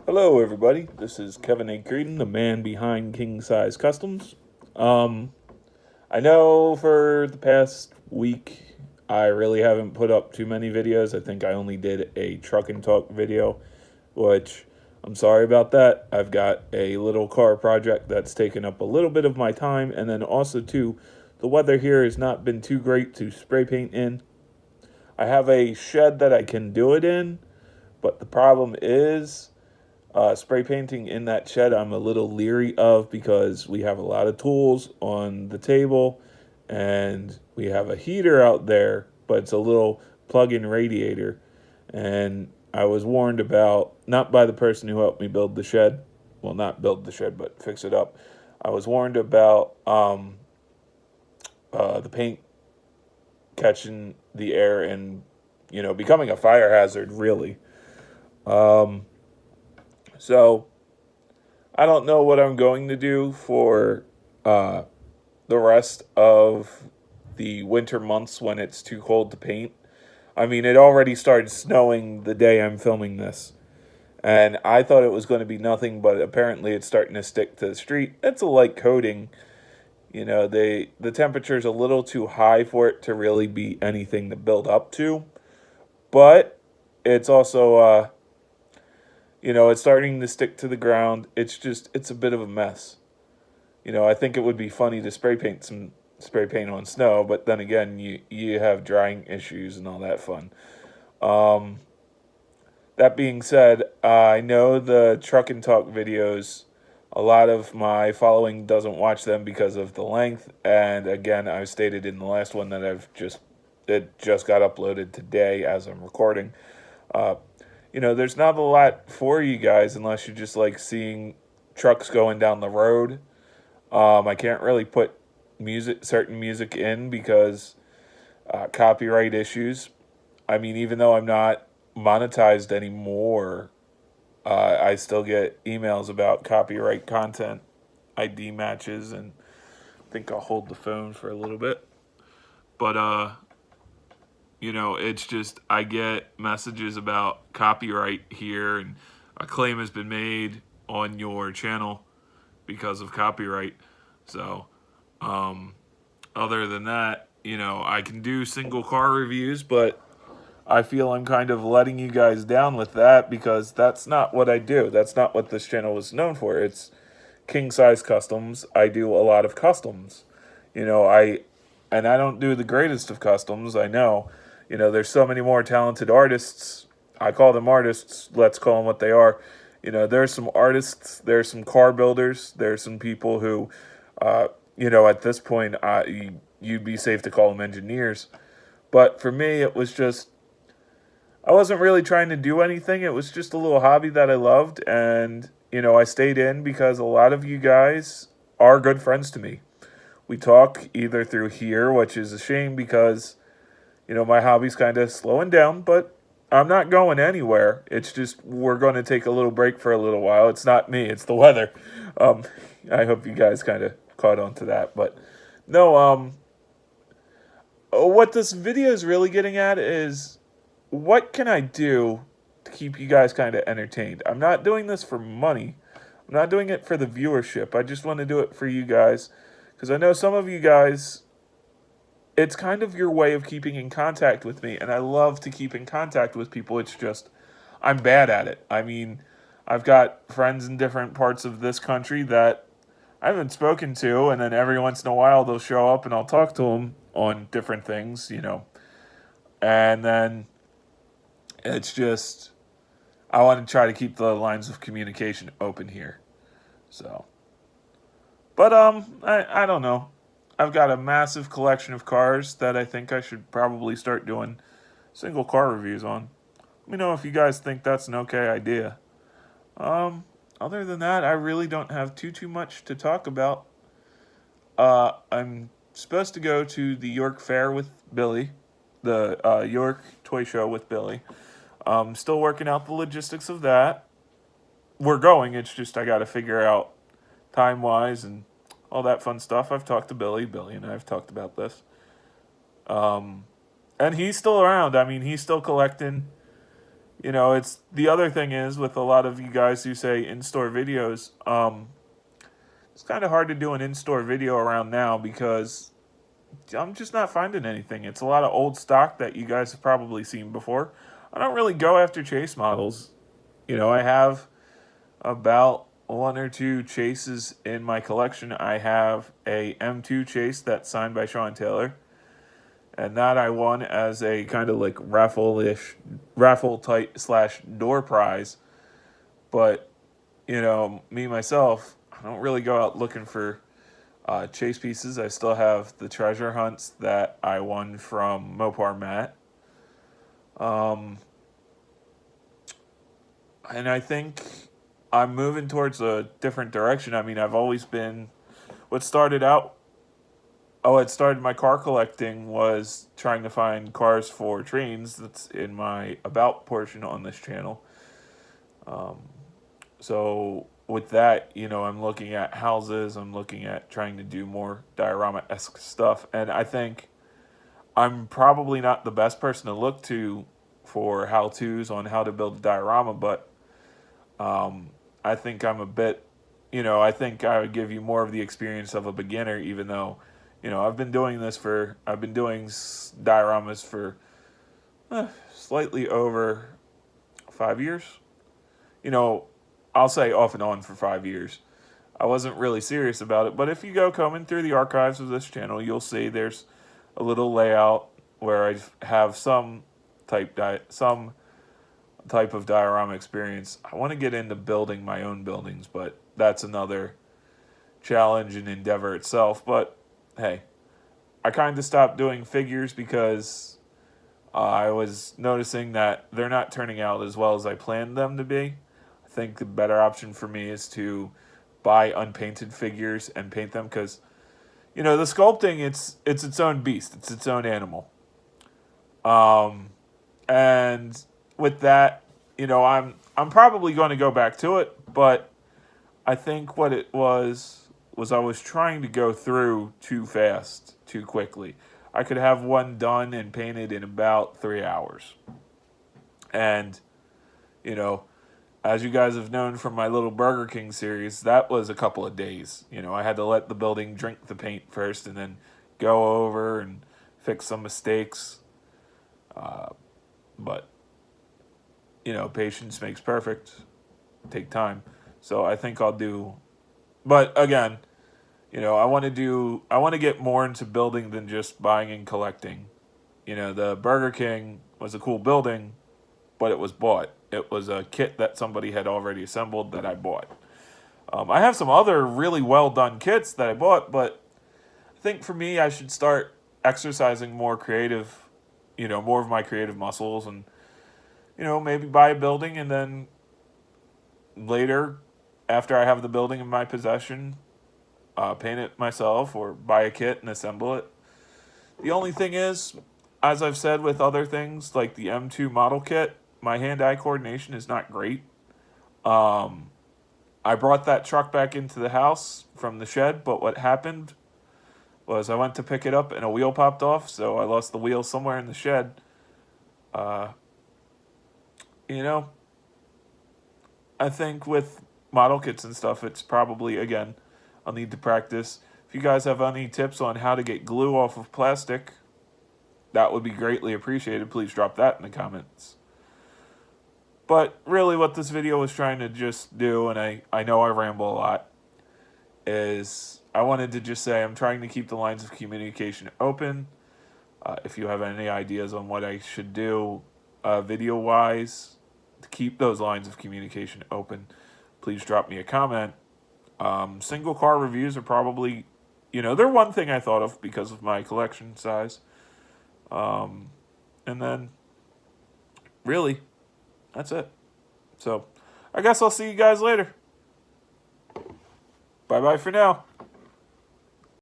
Hello, everybody. This is Kevin A. Creedon, the man behind King Size Customs. Um, I know for the past week, I really haven't put up too many videos. I think I only did a truck and talk video, which I'm sorry about that. I've got a little car project that's taken up a little bit of my time, and then also, too, the weather here has not been too great to spray paint in. I have a shed that I can do it in, but the problem is spray painting in that shed, I'm a little leery of because we have a lot of tools on the table and we have a heater out there, but it's a little plug in radiator. And I was warned about, not by the person who helped me build the shed, well, not build the shed, but fix it up. I was warned about the paint catching the air and, becoming a fire hazard, really. Um, so I don't know what I'm going to do for uh, the rest of the winter months when it's too cold to paint. I mean, it already started snowing the day I'm filming this, and I thought it was going to be nothing, but apparently it's starting to stick to the street. It's a light coating. The temperature's a little too high for it to really be anything to build up to, but it's also it's starting to stick to the ground. It's a bit of a mess. I think it would be funny to spray paint on snow, but then again, you have drying issues and all that fun. Um, that being said, I know the truck and talk videos. A lot of my following doesn't watch them because of the length, and again, I've stated in the last one that it just got uploaded today as I'm recording. Uh, there's not a lot for you guys unless you just like seeing trucks going down the road. I can't really put certain music in because copyright issues. I mean, even though I'm not monetized anymore, I still get emails about copyright content ID matches, and I think I'll hold the phone for a little bit. But it's just I get messages about copyright here, and a claim has been made on your channel because of copyright. So, um, other than that, I can do single car reviews, but I feel I'm kind of letting you guys down with that because that's not what I do. That's not what this channel was known for. It's king size customs. I do a lot of customs. You know, I and I don't do the greatest of customs. I know. There's so many more talented artists. I call them artists. Let's call them what they are. There's some artists. There's some car builders. There's some people who, at this point, you'd be safe to call them engineers. But for me, it was just I wasn't really trying to do anything. It was just a little hobby that I loved, and I stayed in because a lot of you guys are good friends to me. We talk either through here, which is a shame because my hobby's kind of slowing down, but I'm not going anywhere. It's just we're going to take a little break for a little while. It's not me, it's the weather. Um, I hope you guys kind of caught on to that, but no. What this video is really getting at is what can I do to keep you guys kind of entertained? I'm not doing this for money. I'm not doing it for the viewership. I just want to do it for you guys because I know some of you guys it's kind of your way of keeping in contact with me, and I love to keep in contact with people. It's just I'm bad at it. I mean, I've got friends in different parts of this country that I haven't spoken to, and then every once in a while they'll show up and I'll talk to them on different things. And then it's just I want to try to keep the lines of communication open here. So, but I don't know. I've got a massive collection of cars that I think I should probably start doing single car reviews on. Let me know if you guys think that's an okay idea. Um, Other than that, I really don't have too much to talk about. I'm supposed to go to the York Fair with Billy, the York Toy Show with Billy. Still working out the logistics of that. We're going. It's just I got to figure out time wise and all that fun stuff. I've talked to Billy. Billy and I have talked about this. Um, and he's still around. I mean, he's still collecting. it's the other thing is with a lot of you guys who say in-store videos, it's kind of hard to do an in-store video around now because I'm just not finding anything. It's a lot of old stock that you guys have probably seen before. I don't really go after chase models. I have about one or two chases in my collection. I have a M2 chase that's signed by Sean Taylor. And that I won as a kind of like raffle type / door prize. But, me myself, I don't really go out looking for chase pieces. I still have the treasure hunts that I won from Mopar Matt. And I think I'm moving towards a different direction. I mean, I've always been, what started out, it started my car collecting was trying to find cars for trains. That's in my about portion on this channel. So with that, I'm looking at houses. I'm looking at trying to do more diorama-esque stuff. And I think I'm probably not the best person to look to for how-tos on how to build a diorama, but I think I'm a bit, I think I would give you more of the experience of a beginner, even though, I've been doing dioramas for slightly over 5 years. I'll say off and on for 5 years. I wasn't really serious about it, but if you go combing through the archives of this channel, you'll see there's a little layout where I have some type of diorama experience. I want to get into building my own buildings, but that's another challenge and endeavor itself. But hey, I kind of stopped doing figures because I was noticing that they're not turning out as well as I planned them to be. I think the better option for me is to buy unpainted figures and paint them because, the sculpting, it's its own beast. It's its own animal. And with that, I'm probably going to go back to it, but I think what it was I was trying to go through too fast, too quickly. I could have one done and painted in about 3 hours. And, as you guys have known from my little Burger King series, that was a couple of days. I had to let the building drink the paint first and then go over and fix some mistakes. But, patience makes perfect. Take time. So I think I'll do, but again, I want to get more into building than just buying and collecting. The Burger King was a cool building, but it was bought. It was a kit that somebody had already assembled that I bought. I have some other really well done kits that I bought, but I think for me, I should start exercising more more of my creative muscles and, maybe buy a building and then later, after I have the building in my possession, paint it myself or buy a kit and assemble it. The only thing is, as I've said with other things like the M2 model kit, my hand-eye coordination is not great. I brought that truck back into the house from the shed, but what happened was I went to pick it up and a wheel popped off, so I lost the wheel somewhere in the shed. I think with model kits and stuff, it's probably, again, I'll need to practice. If you guys have any tips on how to get glue off of plastic, that would be greatly appreciated. Please drop that in the comments. But really what this video was trying to just do, and I know I ramble a lot, is I wanted to just say I'm trying to keep the lines of communication open. If you have any ideas on what I should do video-wise to keep those lines of communication open, please drop me a comment. Single car reviews are probably, they're one thing I thought of because of my collection size. And then, really, that's it. So, I guess I'll see you guys later. Bye-bye for now.